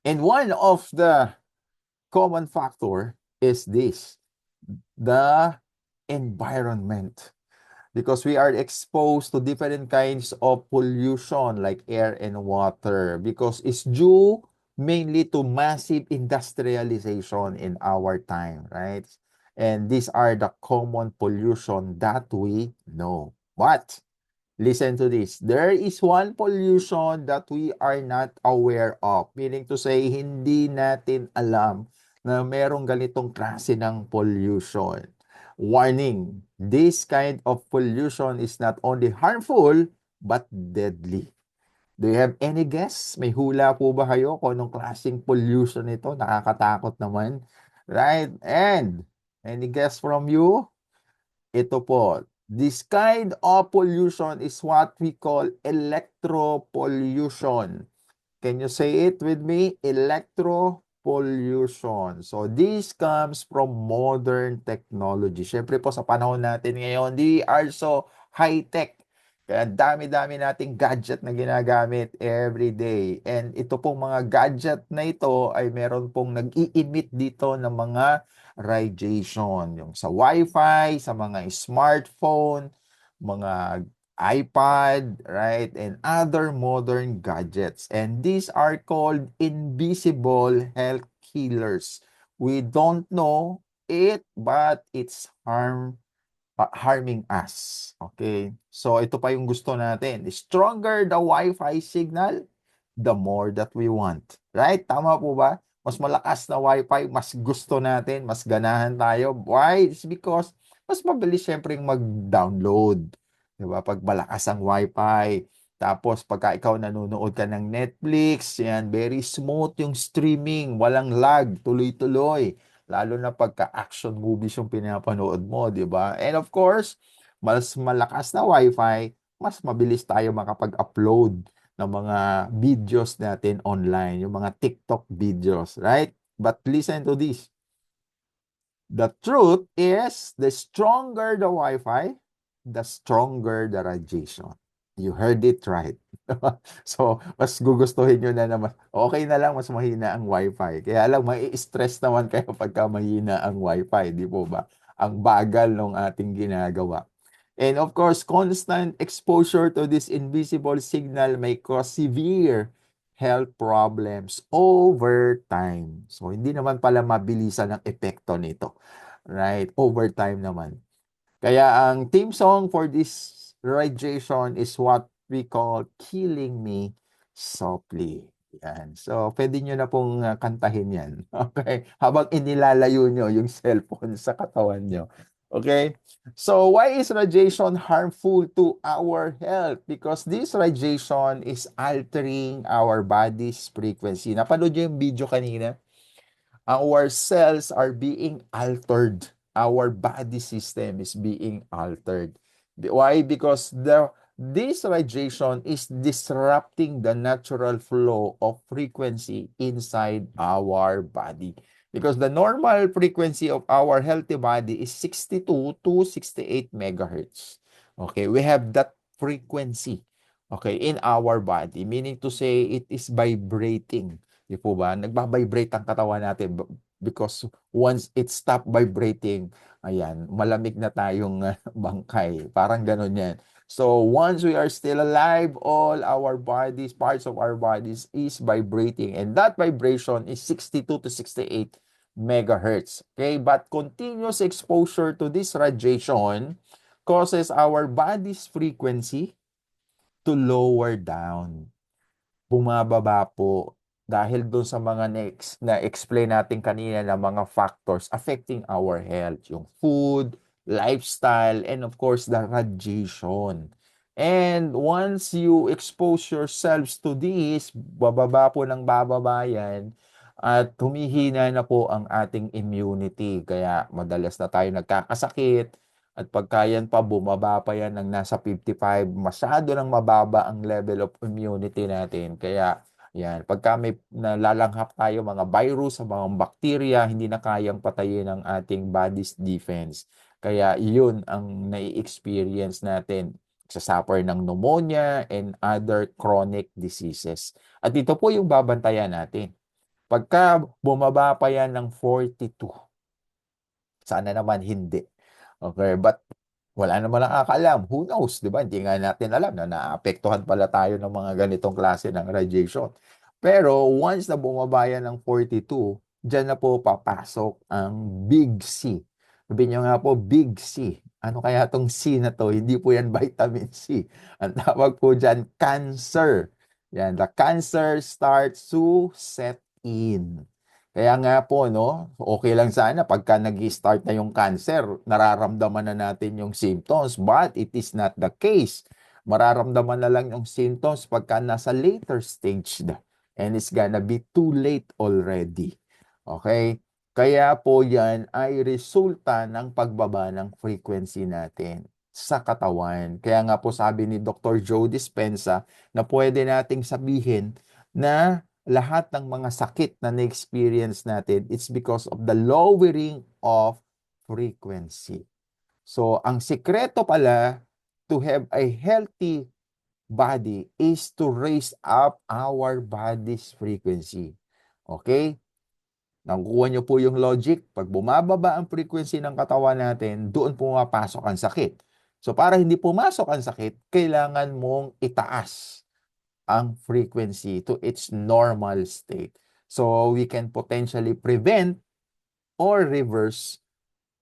And one of the common factor is this, the environment. Because we are exposed to different kinds of pollution like air and water because it's due mainly to massive industrialization in our time, right? And these are the common pollution that we know. But listen to this. There is one pollution that we are not aware of. Meaning to say, hindi natin alam na merong ganitong klase ng pollution. Warning, this kind of pollution is not only harmful, but deadly. Do you have any guess? May hula po ba kayo kung anong klaseng pollution ito? Nakakatakot naman. Right? And, any guess from you? Ito po, this kind of pollution is what we call electropollution. Can you say it with me? Electropollution. So this comes from modern technology. Siyempre po sa panahon natin ngayon, they are so high-tech. Kaya dami-dami nating gadget na ginagamit every day. And ito pong mga gadget na ito ay meron pong nag-i-emit dito ng mga radiation. Yung sa Wi-Fi, sa mga smartphone, mga iPad, right? And other modern gadgets. And these are called invisible health killers. We don't know it, but it's harming us. Okay? So ito pa yung gusto natin. The stronger the Wi-Fi signal, the more that we want. Right? Tama po ba? Mas malakas na Wi-Fi, mas gusto natin, mas ganahan tayo. Why? It's because mas mabilis syempre yung mag-download. Diba? Pag malakas ang Wi-Fi. Tapos pagka ikaw nanonood ka ng Netflix, yan, very smooth yung streaming, walang lag, tuloy-tuloy. Lalo na pagka-action movies yung pinapanood mo, di ba? And of course, mas malakas na Wi-Fi, mas mabilis tayo makapag-upload ng mga videos natin online, yung mga TikTok videos, right? But listen to this. The truth is, the stronger the Wi-Fi, the stronger the radiation. You heard it right. So, mas gugustuhin nyo na naman. Okay na lang, mas mahina ang Wi-Fi. Kaya lang, mai-stress naman kayo pagka mahina ang Wi-Fi, di po ba? Ang bagal ng ating ginagawa. And of course, constant exposure to this invisible signal may cause severe health problems over time. So, hindi naman pala mabilisan ang epekto nito. Right? Over time naman. Kaya ang theme song for this radiation is what we call Killing Me Softly. Yan. So, pwede nyo na pong kantahin yan. Okay? Habang inilalayo nyo yung cellphone sa katawan nyo. Okay? So, why is radiation harmful to our health? Because this radiation is altering our body's frequency. Napanood nyo yung video kanina? Our cells are being altered. Our body system is being altered. Why? Because this radiation is disrupting the natural flow of frequency inside our body. Because the normal frequency of our healthy body is 62 to 68 megahertz. Okay, we have that frequency, okay, in our body, meaning to say it is vibrating. Di po ba? Nagbabibrate ang katawan natin because once it stop vibrating, ayan, malamig na tayong bangkay. Parang ganun yan. So once we are still alive, all our bodies, parts of our bodies is vibrating. And that vibration is 62 to 68 megahertz. Okay? But continuous exposure to this radiation causes our body's frequency to lower down. Bumababa po dahil doon sa mga next na explain natin kanina na mga factors affecting our health, yung food, lifestyle, and of course the radiation. And once you expose yourselves to this, bababa po ng bababa yan at humihina na po ang ating immunity. Kaya madalas na tayo nagkakasakit at pagka yan pa bumaba pa yan ng nasa 55, masyado nang mababa ang level of immunity natin. Kaya yan, pagka may nalalanghap tayo mga virus, mga bacteria, hindi na kayang patayin ng ating body's defense. Kaya yun ang nai-experience natin. Sasuffer ng pneumonia and other chronic diseases. At ito po yung babantayan natin. Pagka bumaba pa yan ng 42, sana naman hindi. Okay, but wala naman nakakaalam. Who knows, di ba? Hindi nga natin alam na naapektuhan pala tayo ng mga ganitong klase ng radiation. Pero once na bumaba yan ng 42, dyan na po papasok ang Big C. Sabi nyo nga po, Big C. Ano kaya tong C na to? Hindi po yan vitamin C. Ang tawag po dyan, cancer. Yan, the cancer starts to set in. Kaya nga po, no, okay lang sana pagka nag-start na yung cancer, nararamdaman na natin yung symptoms, but it is not the case. Mararamdaman na lang yung symptoms pagka nasa later stage na. And it's gonna be too late already. Okay? Kaya po yan ay resulta ng pagbaba ng frequency natin sa katawan. Kaya nga po sabi ni Dr. Joe Dispenza na pwede nating sabihin na lahat ng mga sakit na na-experience natin, it's because of the lowering of frequency. So, ang sikreto pala to have a healthy body is to raise up our body's frequency. Okay? Nakukuha nyo po yung logic. Pag bumababa ang frequency ng katawan natin, doon pumapasok ang sakit. So, para hindi pumasok ang sakit, kailangan mong itaas ang frequency to its normal state. So we can potentially prevent or reverse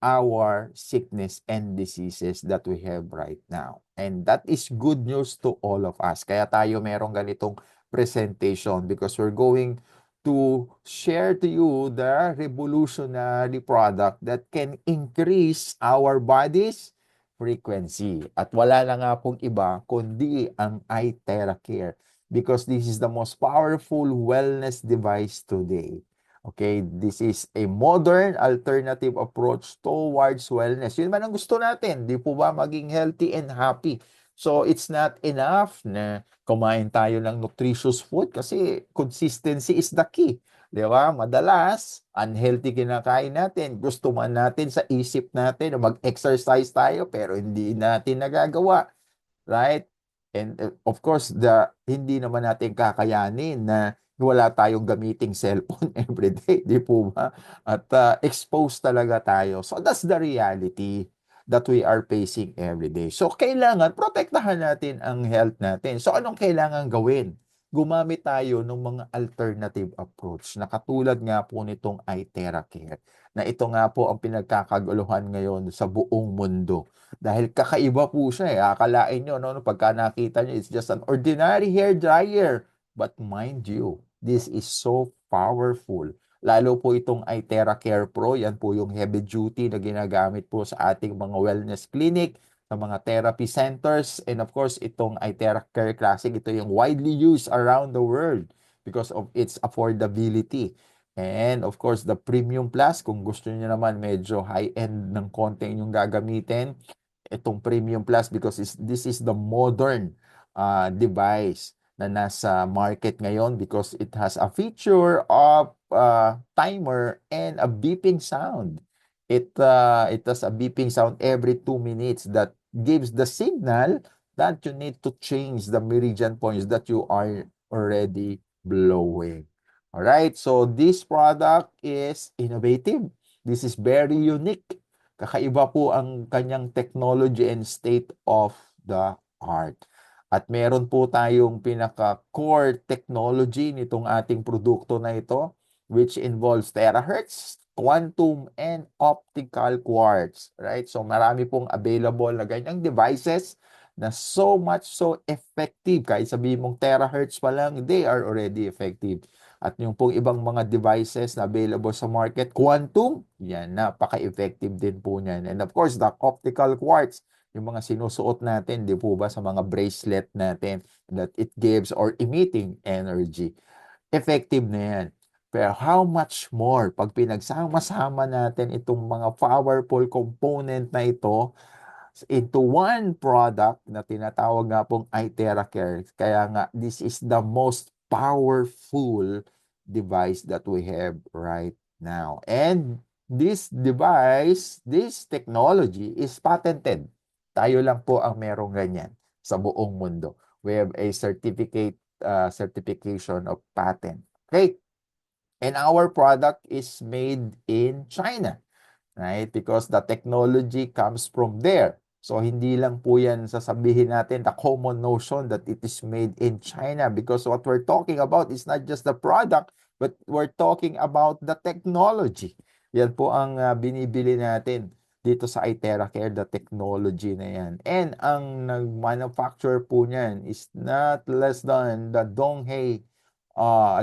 our sickness and diseases that we have right now. And that is good news to all of us. Kaya tayo merong ganitong presentation because we're going to share to you the revolutionary product that can increase our body's frequency. At wala na nga pong iba kundi ang iTeracare because this is the most powerful wellness device today. Okay, this is a modern alternative approach towards wellness. Yun man ang gusto natin, di po ba maging healthy and happy. So it's not enough na kumain tayo ng nutritious food kasi consistency is the key. Di ba? Madalas, unhealthy kinakain natin. Gusto man natin sa isip natin na mag-exercise tayo pero hindi natin nagagawa. Right? And of course, hindi naman natin kakayanin na wala tayong gamiting cellphone everyday, di po ba? At exposed talaga tayo. So that's the reality that we are facing every day. So kailangan protektahan natin ang health natin. So anong kailangan gawin? Gumamit tayo ng mga alternative approach na katulad nga po nitong iTeracare na ito nga po ang pinagkakaguluhan ngayon sa buong mundo. Dahil kakaiba po siya eh. Akalain nyo, no, pagka nakita nyo, it's just an ordinary hair dryer. But mind you, this is so powerful. Lalo po itong iTeracare Pro, yan po yung heavy duty na ginagamit po sa ating mga wellness clinic, sa mga therapy centers, and of course, itong iTeracare Classic, ito yung widely used around the world because of its affordability. And of course, the Premium Plus, kung gusto niyo naman medyo high-end ng konti yung gagamitin, itong Premium Plus because this is the modern device na nasa market ngayon because it has a feature of timer and a beeping sound. It has a beeping sound every 2 minutes that gives the signal that you need to change the meridian points that you are already blowing. All right, so this product is innovative. This is very unique. Kakaiba po ang kanyang technology and state of the art. At meron po tayong pinaka-core technology nitong ating produkto na ito, which involves terahertz, quantum, and optical quartz. Right? So marami pong available na ganyang devices na so much so effective. Kahit sabihin mong terahertz pa lang, they are already effective. At yung pong ibang mga devices na available sa market, quantum, yan, napaka-effective din po niyan. And of course, the optical quartz, yung mga sinusuot natin, di po ba, sa mga bracelet natin, that it gives or emitting energy. Effective na yan. Pero how much more pag pinagsama-sama natin itong mga powerful component na ito into one product na tinatawag nga pong iTeracare. Kaya nga, this is the most powerful device that we have right now. And this device, this technology is patented. Tayo lang po ang merong ganyan sa buong mundo. We have a certificate, certification of patent. Okay? And our product is made in China, right? Because the technology comes from there. So hindi lang po yan sasabihin natin the common notion that it is made in China, because what we're talking about is not just the product, but we're talking about the technology. Yan po ang binibili natin dito sa iTeracare, the technology na yan. And ang nag-manufacture po niyan is not less than the Donghai,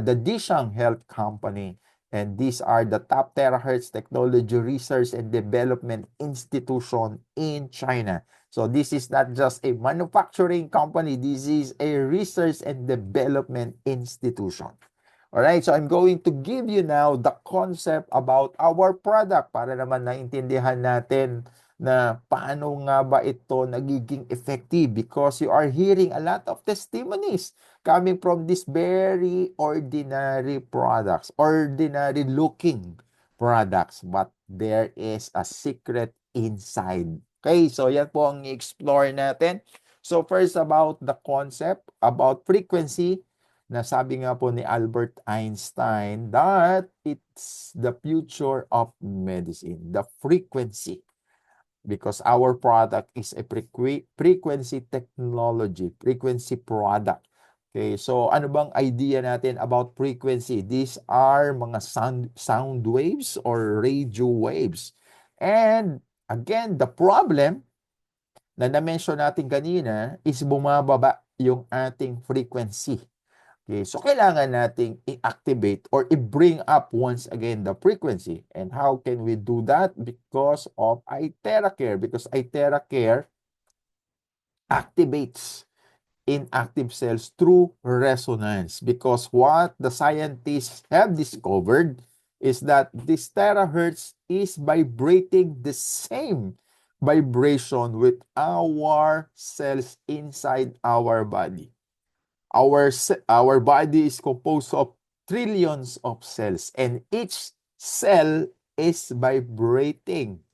the Dishang Health Company. And these are the top terahertz technology research and development institution in China. So this is not just a manufacturing company. This is a research and development institution. All right, so I'm going to give you now the concept about our product para naman naintindihan natin na paano nga ba ito nagiging effective, because you are hearing a lot of testimonies coming from these very ordinary products, ordinary looking products, but there is a secret inside. Okay, so yan po ang i-explore natin. So first, about the concept, about frequency, na sabi nga po ni Albert Einstein that it's the future of medicine, the frequency. Because our product is a frequency technology, frequency product. Okay, so ano bang idea natin about frequency? These are mga sound waves or radio waves. And again, the problem na na-mention natin kanina is bumababa yung ating frequency. Okay, so kailangan nating i-activate or i-bring up once again the frequency. And how can we do that? Because of iTeracare. Because iTeracare activates inactive cells through resonance. Because what the scientists have discovered is that this terahertz is vibrating the same vibration with our cells inside our body. Our body is composed of trillions of cells, and each cell is vibrating.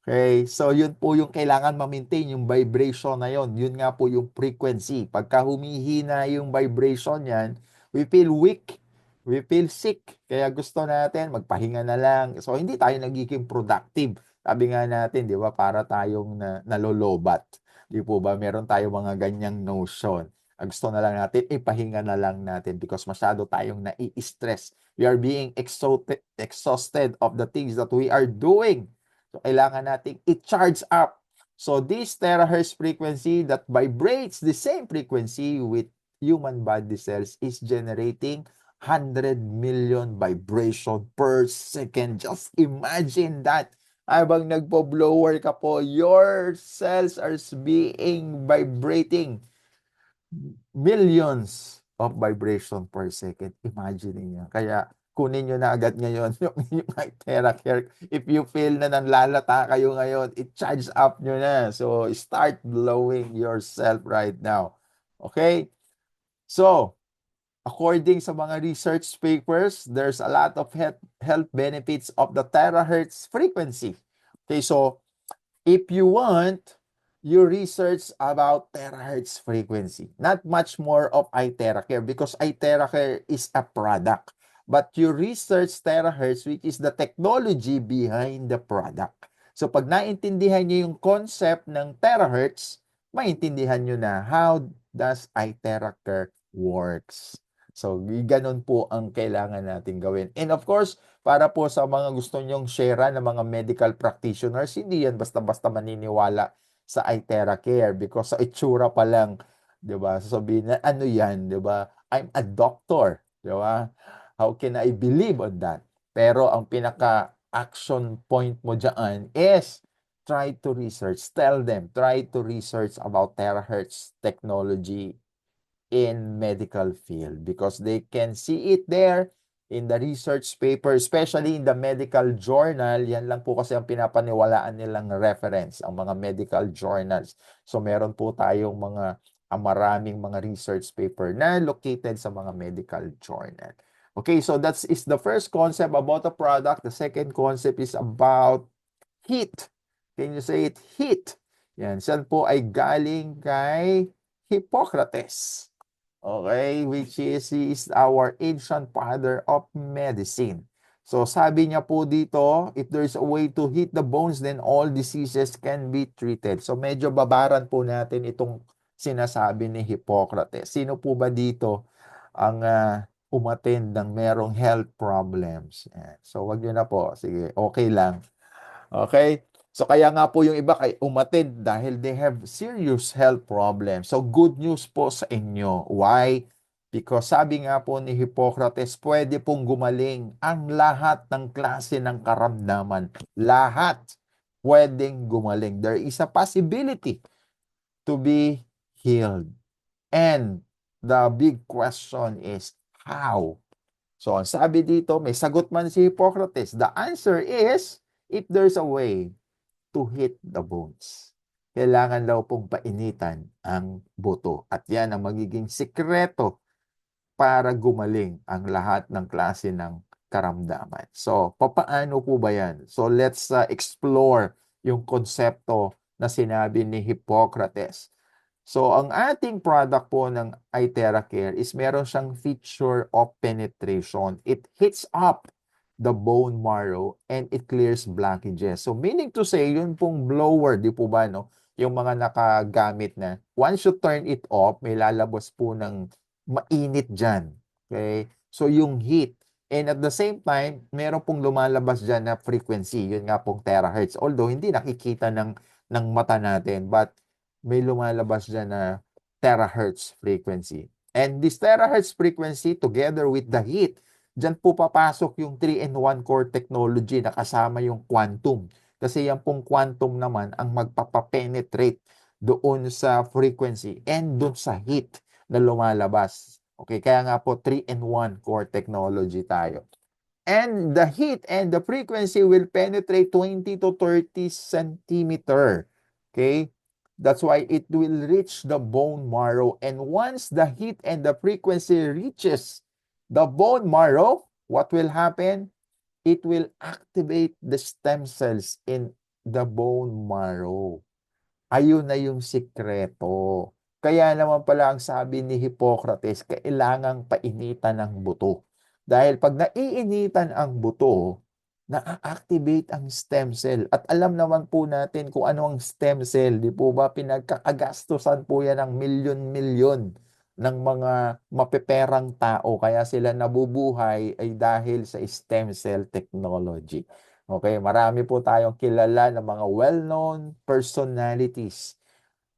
Okay, so yun po yung kailangan ma-maintain, yung vibration na yun. Yun nga po yung frequency. Pagka humihina yung vibration yan, we feel weak, we feel sick. Kaya gusto natin magpahinga na lang. So hindi tayo nagiging productive. Sabi nga natin, di ba, para tayong nalolobat. Di po ba, meron tayong mga ganyang notion. Ang gusto na lang natin, ipahinga na lang natin because masyado tayong nai-stress. We are being exhausted of the things that we are doing. So, kailangan nating i-charge up. So, this terahertz frequency that vibrates the same frequency with human body cells is generating 100 million vibration per second. Just imagine that. Habang nagpo-blower ka po, your cells are being vibrating millions of vibration per second. Imagine niyo. Kaya kunin nyo na agad ngayon yung inyong TerraCare. If you feel na nanlalata kayo ngayon, i-charge up nyo na. So, start blowing yourself right now. Okay? So, according sa mga research papers, there's a lot of health benefits of the terahertz frequency. Okay, so if you want, you research about terahertz frequency. Not much more of iTeracare because iTeracare is a product. But you research terahertz, which is the technology behind the product. So pag naintindihan nyo yung concept ng terahertz, maintindihan nyo na how does iTeracare works. So, ganun po ang kailangan natin gawin. And of course, para po sa mga gusto nyong share ng mga medical practitioners, hindi yan basta-basta maniniwala sa iTeracare because sa itsura pa lang, 'di ba? Sasabihin na ano 'yan, 'di ba? I'm a doctor, 'di ba? How can I believe on that? Pero ang pinaka action point mo diyan is try to research. Tell them, try to research about terahertz technology in medical field because they can see it there in the research paper, especially in the medical journal. Yan lang po kasi ang pinapaniwalaan nilang reference, ang mga medical journals. So meron po tayong mga maraming mga research paper na located sa mga medical journal. Okay, so that is the first concept about the product. The second concept is about heat. Can you say it? Heat. Yan, siyan po ay galing kay Hippocrates. Okay, which is he is our ancient father of medicine. So sabi niya po dito, if there's a way to heat the bones, then all diseases can be treated. So medyo babaran po natin itong sinasabi ni Hippocrates. Sino po ba dito ang umattend ng merong health problems? Yan. So wag niyo na po. Sige, okay lang. Okay? So kaya nga po yung iba kay umattend dahil they have serious health problems. So good news po sa inyo. Why? Because sabi nga po ni Hippocrates, pwede pong gumaling ang lahat ng klase ng karamdaman. Lahat pwedeng gumaling. There is a possibility to be healed. And the big question is, how? So, ang sabi dito, may sagot man si Hippocrates. The answer is, if there's a way to hit the bones. Kailangan daw pong painitan ang buto. At yan ang magiging sikreto para gumaling ang lahat ng klase ng karamdaman. So, papaano po ba yan? So, let's explore yung konsepto na sinabi ni Hippocrates. So, ang ating product po ng iTeracare is meron siyang feature of penetration. It hits up the bone marrow and it clears blockages. So, meaning to say, yun pong blower, di po ba, no? Yung mga nakagamit na, once you turn it off, may lalabas po ng mainit dyan. Okay? So, yung heat. And at the same time, meron pong lumalabas dyan na frequency. Yun nga pong terahertz. Although, hindi nakikita ng mata natin. But, may lumalabas dyan na terahertz frequency. And this terahertz frequency together with the heat, dyan po papasok yung 3-in-1 core technology na kasama yung quantum. Kasi yan pong quantum naman ang magpapapenetrate doon sa frequency and doon sa heat na lumalabas. Okay, kaya nga po 3-in-1 core technology tayo. And the heat and the frequency will penetrate 20 to 30 centimeter. Okay? That's why it will reach the bone marrow. And once the heat and the frequency reaches the bone marrow, what will happen? It will activate the stem cells in the bone marrow. Ayun na yung sikreto. Kaya naman pala ang sabi ni Hippocrates, kailangang painitan ng buto. Dahil pag naiinitan ang buto, na-activate ang stem cell. At alam naman po natin kung ano ang stem cell. Di po ba pinagkakagastusan po yan ng milyon-milyon ng mga mapeperang tao. Kaya sila nabubuhay ay dahil sa stem cell technology. Okay, marami po tayong kilala ng mga well-known personalities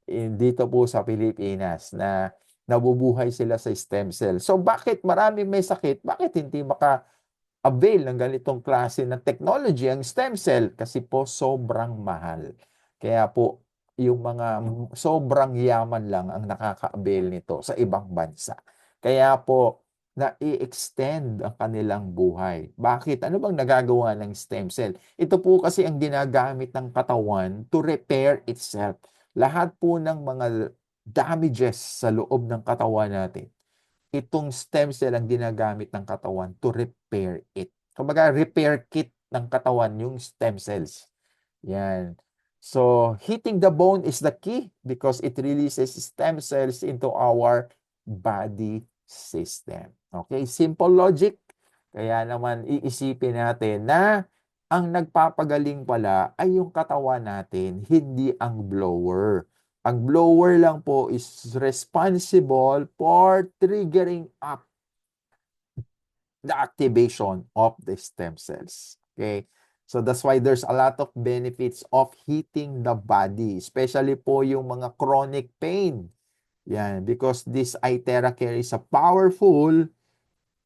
dito po sa Pilipinas na nabubuhay sila sa stem cell. So bakit marami may sakit? Bakit hindi maka-avail ng ganitong klase ng technology ang stem cell? Kasi po sobrang mahal. Kaya po yung mga sobrang yaman lang ang nakaka-avail nito sa ibang bansa. Kaya po na-i-extend ang kanilang buhay. Bakit? Ano bang nagagawa ng stem cell? Ito po kasi ang ginagamit ng katawan to repair itself. Lahat po ng mga damages sa loob ng katawan natin, itong stem cell ang ginagamit ng katawan to repair it. Kumbaga, repair kit ng katawan yung stem cells. Yan. So, hitting the bone is the key because it releases stem cells into our body system. Okay, simple logic. Kaya naman iisipin natin na ang nagpapagaling pala ay yung katawan natin, hindi ang blower. Ang blower lang po is responsible for triggering up the activation of the stem cells. Okay? So that's why there's a lot of benefits of heating the body, especially po yung mga chronic pain. Yan, because this iTeracare is a powerful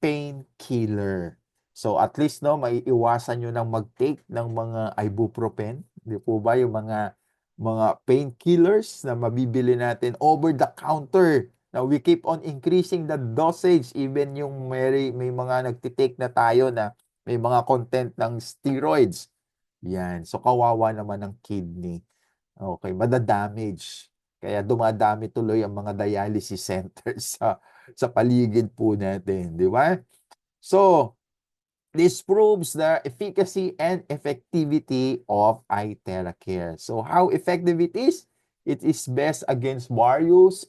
painkiller. So at least no, maiiwasan nyo nang mag-take ng mga ibuprofen. Di po ba yung mga painkillers na mabibili natin over the counter. Now we keep on increasing the dosage even yung may mga nagtitake na tayo na may mga content ng steroids. Yan. So kawawa naman ng kidney. Okay, madadamage. Kaya dumadami tuloy ang mga dialysis centers sa paligid po natin, di ba? So, this proves the efficacy and effectivity of iTeracare. So, how effective it is? It is best against various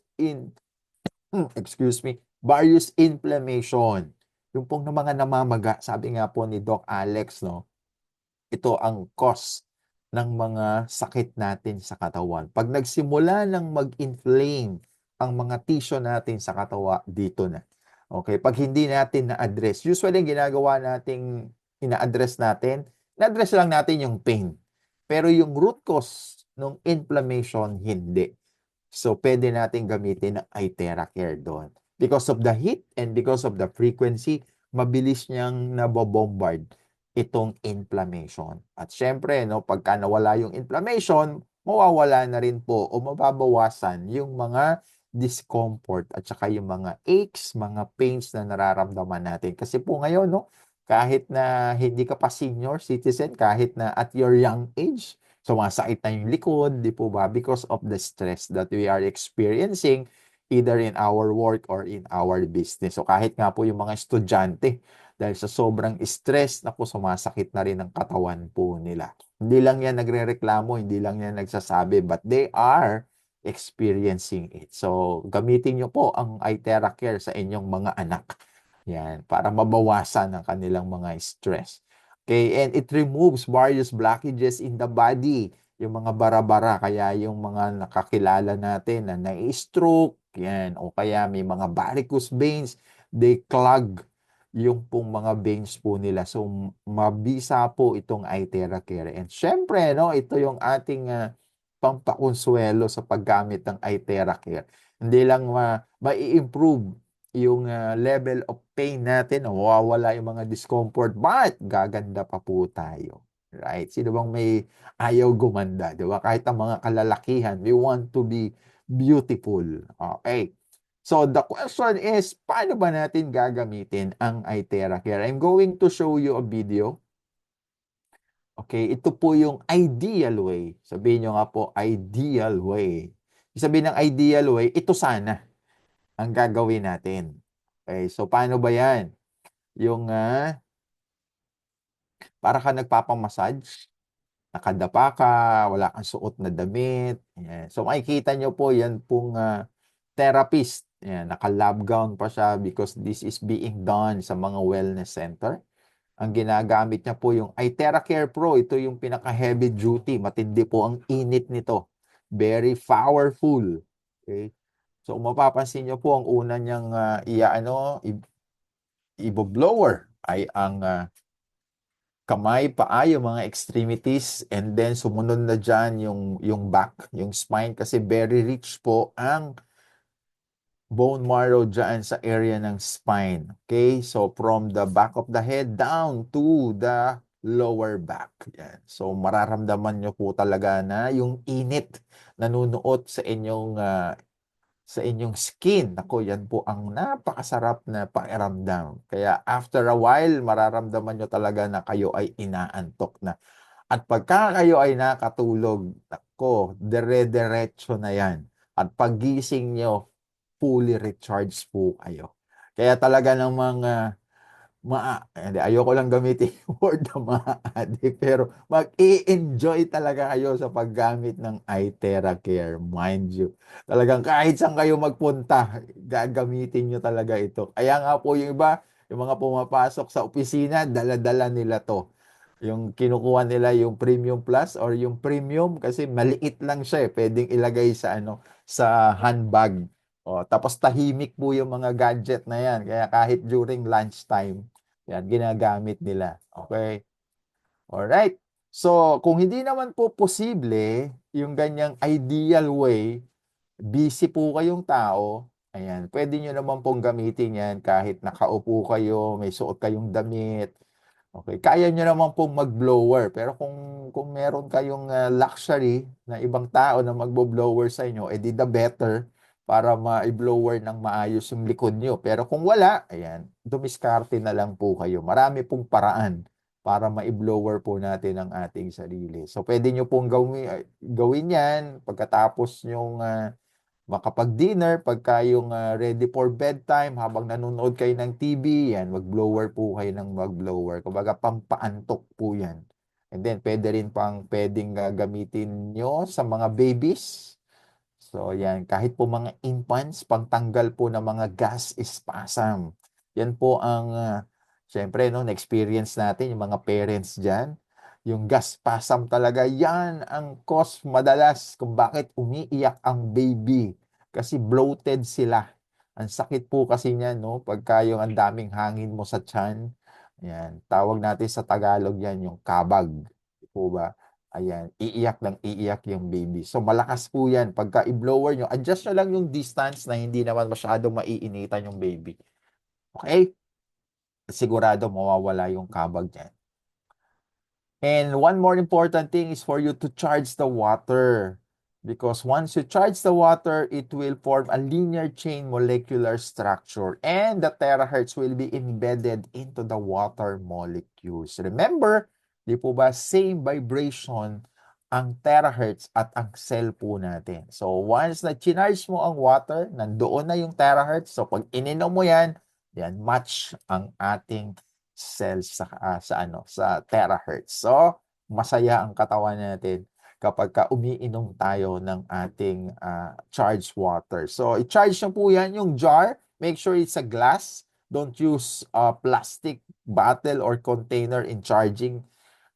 excuse me, various inflammation. Yung pong mga namamaga, sabi nga po ni Doc Alex, no, ito ang cause ng mga sakit natin sa katawan. Pag nagsimula ng mag-inflame ang mga tissue natin sa katawan, dito na. Okay, pag hindi natin na-address, usually ginagawa nating ina-address natin, na-address lang natin yung pain. Pero yung root cause ng inflammation, hindi. So, pwede natin gamitin ang iTera Care doon. Because of the heat and because of the frequency, mabilis niyang nabobombard itong inflammation. At syempre, no, pagka nawala yung inflammation, mawawala na rin po o mababawasan yung mga discomfort at saka yung mga aches, mga pains na nararamdaman natin. Kasi po ngayon, no, kahit na hindi ka pa senior citizen, kahit na at your young age, sumasakit na yung likod, di po ba? Because of the stress that we are experiencing either in our work or in our business. So kahit nga po yung mga estudyante, dahil sa sobrang stress, naku, sumasakit na rin ang katawan po nila. Hindi lang yan nagrereklamo, hindi lang yan nagsasabi, but they are experiencing it. So, gamitin nyo po ang iTera Care sa inyong mga anak. Yan, para mabawasan ang kanilang mga stress. Okay, and it removes various blockages in the body. Yung mga bara-bara, kaya yung mga nakakilala natin na nai-stroke, yan, o kaya may mga varicose veins, they clog yung pong mga veins po nila. So, mabisa po itong iTera Care. And syempre, no, ito yung ating pampakonsuelo sa paggamit ng iTera Care. Hindi lang mai-improve yung level of pain natin, mawawala yung mga discomfort, but gaganda pa po tayo. Right? Sino bang may ayaw gumanda, di ba? Kahit ang mga kalalakihan, we want to be beautiful. Okay. So the question is, paano ba natin gagamitin ang iTera Care? I'm going to show you a video. Okay, ito po yung ideal way. Sabihin nyo nga po, ideal way. Sabihin ng ideal way, ito sana ang gagawin natin. Okay, so paano ba yan? Yung para ka nagpapamassage, nakadapa ka, wala kang suot na damit. Yan. So makikita nyo po yan pong therapist. Yan, naka-lab gown pa siya because this is being done sa mga wellness center. Ang ginagamit niya po yung iTera Care Pro. Ito yung pinaka-heavy duty. Matindi po ang init nito. Very powerful. Okay? So kung mapapansin niyo po, ang una niyang i-blower ay ang kamay, paa, yung mga extremities, and then sumunod na dyan yung back, yung spine, kasi very rich po ang bone marrow dyan sa area ng spine. Okay? So, from the back of the head down to the lower back. Yan. So, mararamdaman nyo po talaga na yung init nanunuot sa inyong skin. Ako, yan po ang napakasarap na pakiramdam. Kaya after a while, mararamdaman nyo talaga na kayo ay inaantok na. At pagka kayo ay nakatulog, ako, dire-diretso na yan. At paggising nyo, fully recharged po kayo. Kaya talaga namang hindi, ayoko lang gamitin yung word na ma-addict, pero mag-i-enjoy talaga kayo sa paggamit ng iTera Care, mind you. Talagang kahit saan kayo magpunta, gagamitin nyo talaga ito. Kaya nga po yung iba, yung mga pumapasok sa opisina, dala-dala nila to. Yung kinukuha nila yung Premium Plus or yung Premium kasi maliit lang siya eh. Pwedeng ilagay sa sa handbag. O, tapos tahimik po yung mga gadget na yan. Kaya kahit during lunchtime, yan, ginagamit nila. Okay? Alright. So, kung hindi naman po posible yung ganyang ideal way, busy po kayong tao, ayan, pwede nyo naman pong gamitin yan kahit nakaupo kayo, may suot kayong damit. Okay, kaya nyo naman pong mag-blower. Pero kung meron kayong luxury na ibang tao na magbo-blower sa inyo, edi the better para ma-blower ng maayos yung likod nyo. Pero kung wala, ayan, dumiskarte na lang po kayo. Marami pong paraan para ma-blower po natin ang ating sarili. So, pwede nyo pong gawin yan pagkatapos nyong makapag-dinner, pagka yung ready for bedtime, habang nanonood kayo ng TV, yan, mag-blower po kayo ng mag-blower. Kumbaga, pampaantok po yan. And then, pwedeng gamitin nyo sa mga babies. So, yan. Kahit po mga infants, pagtanggal po ng mga gas spasm. Yan po ang, syempre, no, na-experience natin, yung mga parents dyan. Yung gas spasm talaga, yan ang cause madalas kung bakit umiiyak ang baby. Kasi bloated sila. Ang sakit po kasi niyan, no? Pagka yung ang daming hangin mo sa tiyan. Yan. Tawag natin sa Tagalog yan, yung kabag. Di po ba? Ayan, iiyak ng iiyak yung baby. So, malakas po yan. Pagka i-blower nyo, adjust nyo lang yung distance na hindi naman masyadong maiinitan yung baby. Okay? Sigurado mawawala yung kabag niyan. And one more important thing is for you to charge the water. Because once you charge the water, it will form a linear chain molecular structure. And the terahertz will be embedded into the water molecules. Remember, di po ba, same vibration ang terahertz at ang cell po natin. So once na chinarge mo ang water, nandoon na yung terahertz. So pag ininom mo yan, match ang ating cells sa terahertz. So, masaya ang katawan natin kapag umiinom tayo ng ating charged water. So, i-charge nyo po yan yung jar. Make sure it's a glass. Don't use a plastic bottle or container in charging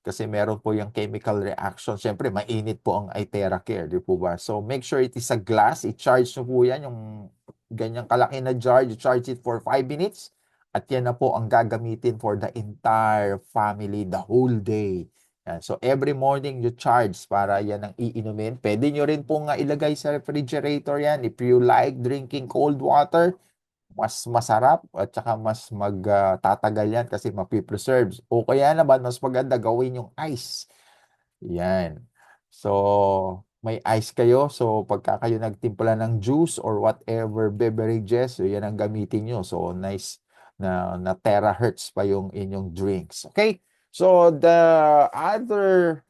kasi meron po yung chemical reaction. Siyempre, mainit po ang Iteracare, di po ba? So, make sure it is a glass. I-charge nyo po yan, yung ganyang kalaki na jar. You charge it for 5 minutes. At yan na po ang gagamitin for the entire family the whole day. Yan. So, every morning you charge para yan ang iinumin. Pwede nyo rin po nga ilagay sa refrigerator yan. If you like drinking cold water, mas masarap at saka mas magtatagal yan kasi mapipreserves. O kaya naman, mas maganda gawin yung ice. Yan. So, may ice kayo. So, pagka kayo nagtimpla ng juice or whatever beverages, so yan ang gamitin nyo. So, nice na terahertz pa yung inyong drinks. Okay? So, the other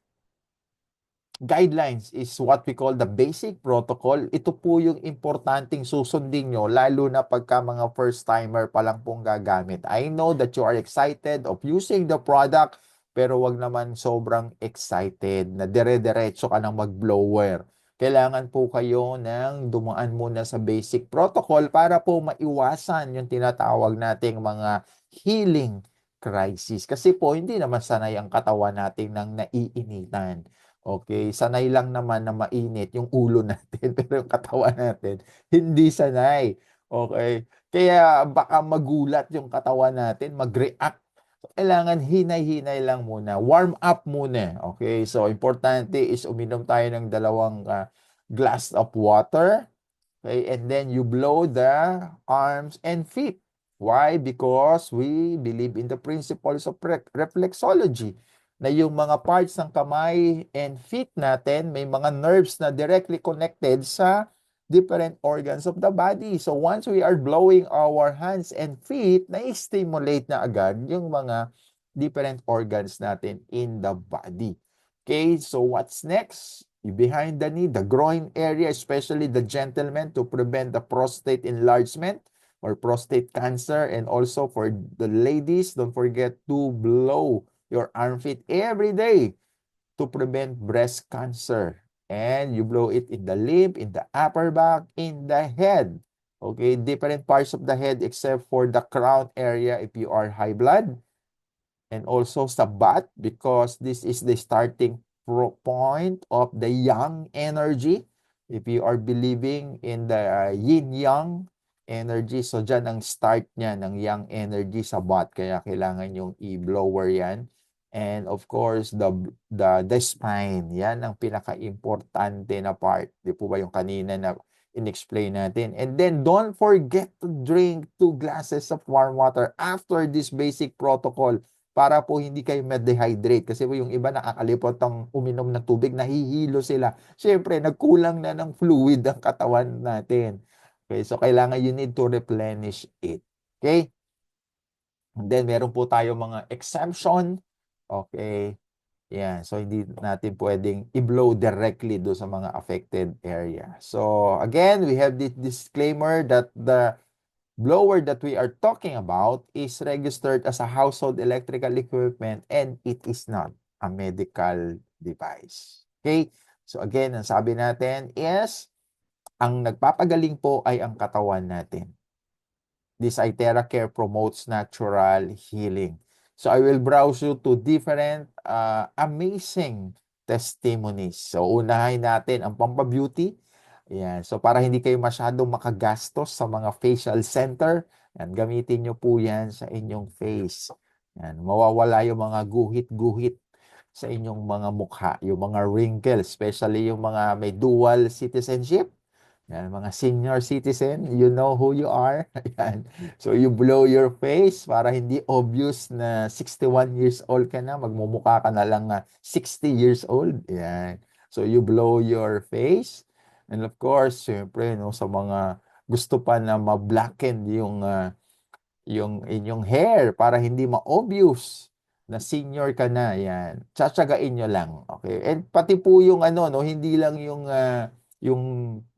guidelines is what we call the basic protocol. Ito po yung importanteng susundin nyo, lalo na pagka mga first-timer pa lang pong gagamit. I know that you are excited of using the product, pero wag naman sobrang excited na dire-diretso ka ng mag-blower. Kailangan po kayo ng dumaan muna sa basic protocol para po maiwasan yung tinatawag nating mga healing crisis. Kasi po, hindi naman sanay ang katawan natin ng naiinitan. Okay, sanay lang naman na mainit yung ulo natin, pero yung katawan natin hindi sanay. Okay, kaya baka magulat yung katawan natin, mag-react. Kailangan hinay-hinay lang muna, warm up muna. Okay, so importante is uminom tayo ng 2 glass of water. Okay, and then you blow the arms and feet. Why? Because we believe in the principles of reflexology na yung mga parts ng kamay and feet natin, may mga nerves na directly connected sa different organs of the body. So once we are blowing our hands and feet, na-stimulate na agad yung mga different organs natin in the body. Okay, so what's next? Behind the knee, the groin area, especially the gentleman, to prevent the prostate enlargement or prostate cancer. And also for the ladies, don't forget to blow your armpit every day to prevent breast cancer. And you blow it in the lip, in the upper back, in the head. Okay, different parts of the head except for the crown area if you are high blood. And also sa butt, because this is the starting point of the yang energy. If you are believing in the yin-yang energy, so dyan ang start niya ng yang energy sa butt. Kaya kailangan yung i-blower yan. And of course, the spine. Yan ang pinaka-importante na part. Di po ba yung kanina na in-explain natin. And then, don't forget to drink 2 glasses of warm water after this basic protocol para po hindi kayo ma-dehydrate. Kasi po yung iba nakakalimot ang uminom ng tubig, nahihilo sila. Siyempre, nagkulang na ng fluid ang katawan natin. Okay, so kailangan you need to replenish it. Okay? And then, meron po tayo mga exemption. Okay. Yan. So, hindi natin pwedeng i-blow directly do sa mga affected area. So, again, we have this disclaimer that the blower that we are talking about is registered as a household electrical equipment and it is not a medical device. Okay? So again, ang sabi natin is Ang nagpapagaling po ay ang katawan natin. This Itera Care promotes natural healing. So I will browse you to different amazing testimonies. So unahin natin ang pampabeauty. Ayan. So para hindi kayo masyadong makagastos sa mga facial center, yan, gamitin nyo po yan sa inyong face. Yan, mawawala yung mga guhit-guhit sa inyong mga mukha, yung mga wrinkles, especially yung mga may dual citizenship. Yan, mga senior citizen, you know who you are. Yan. So you blow your face para hindi obvious na 61 years old ka na, magmumukha ka na lang 60 years old. Yan. So you blow your face. And of course, syempre, no, sa mga gusto pa na ma-blacken yung inyong hair para hindi ma-obvious na senior ka na, yan. Tsatsagain nyo lang, okay? And pati po yung ano, no, hindi lang yung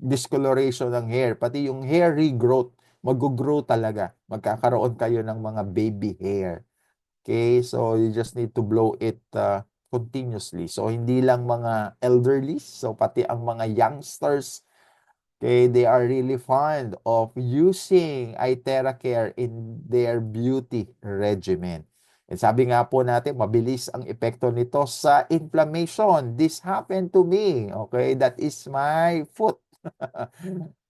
discoloration ng hair, pati yung hair regrowth, mag-grow talaga. Magkakaroon kayo ng mga baby hair. Okay? So you just need to blow it continuously. So hindi lang mga elderly, so pati ang mga youngsters. Okay, they are really fond of using Itera Care in their beauty regimen. And sabi nga po natin, mabilis ang epekto nito sa inflammation. This happened to me. Okay, that is my foot.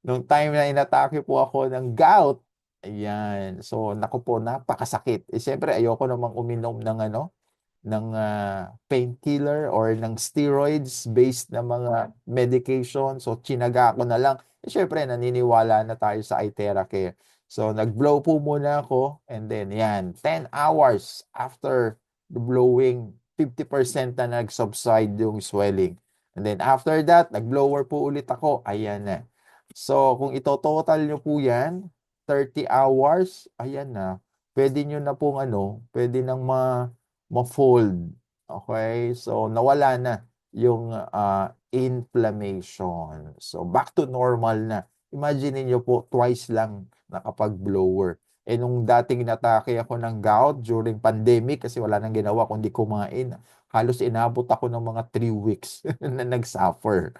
Nung time na inatake po ako ng gout, ayan. So, naku po, napakasakit. Eh, siyempre, ayoko namang uminom ng painkiller or ng steroids based na mga medication. So, tsinaga ko na lang. Eh, syempre, naniniwala na tayo sa Itera Care. So, nag-blow po muna ako and then, yan, 10 hours after the blowing, 50% na nag-subside yung swelling. And then, after that, nag-blower po ulit ako. Ayan na. So, kung ito-total nyo po yan, 30 hours, ayan na. Pwede nyo na pong pwede nang ma-fold. Okay? So, nawala na yung inflammation. So, back to normal na. Imagine niyo po, twice lang nakapag-blower. Eh, nung dating natake ako ng gout during pandemic kasi wala nang ginawa kundi kumain, halos inabot ako ng mga 3 weeks na nag-suffer.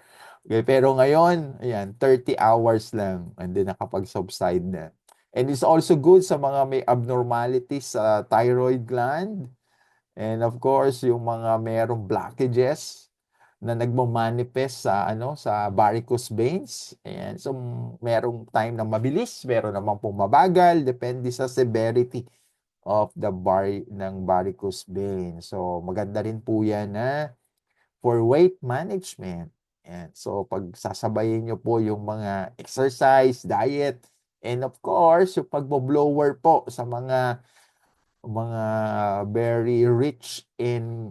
Okay, pero ngayon, ayan, 30 hours lang and then nakapag-subside na. And it's also good sa mga may abnormalities sa thyroid gland. And of course, yung mga merong blockages na nagmo-manifest sa varicose veins. Ayan. So merong time na mabilis, meron naman pong mabagal, depende sa severity of ng varicose vein. So maganda rin po 'yan na for weight management. Ayan. So pag sasabayin niyo po yung mga exercise, diet, and of course, yung pagbo-blower po sa mga very rich in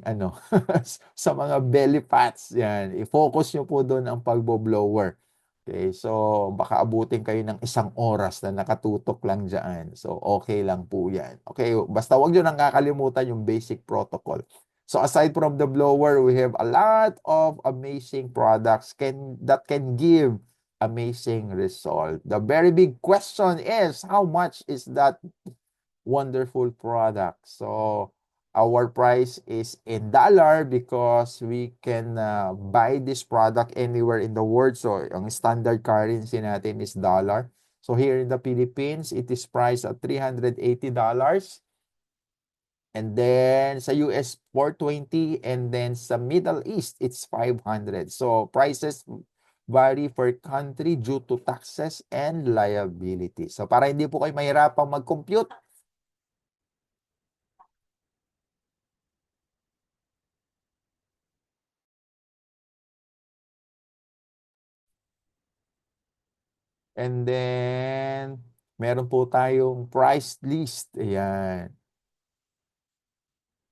sa mga belly fats yan. I-focus nyo po doon ang pagbo-blower. Okay, so baka abutin kayo ng 1 oras na nakatutok lang diyan. So okay lang po 'yan. Okay, basta wag niyo nang kakalimutan yung basic protocol. So aside from the blower, we have a lot of amazing products that can give amazing result. The very big question is how much is that wonderful product. So our price is in dollar because we can buy this product anywhere in the world. So ang standard currency natin is dollar. So here in the Philippines, it is priced at $380. And then sa US, 420. And then sa Middle East, it's 500. So prices vary per country due to taxes and liability. So para hindi po kayo mahirapang mag-compute, and then, meron po tayong price list. Ayan.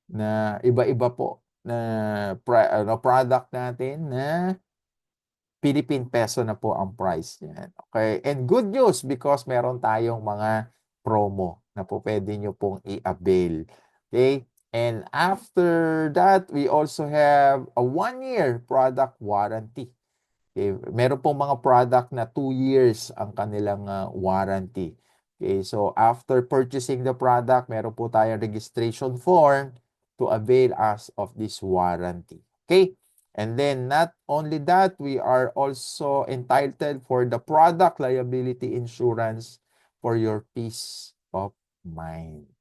Na iba-iba po na product natin na Philippine peso na po ang price niyan. Okay? And good news because meron tayong mga promo na po pwede nyo pong i-avail. Okay? And after that, we also have a 1-year product warranty. Okay, meron pong mga product na 2 years ang kanilang warranty. Okay, so after purchasing the product, meron po tayong registration form to avail us of this warranty. Okay? And then not only that, we are also entitled for the product liability insurance for your peace of mind.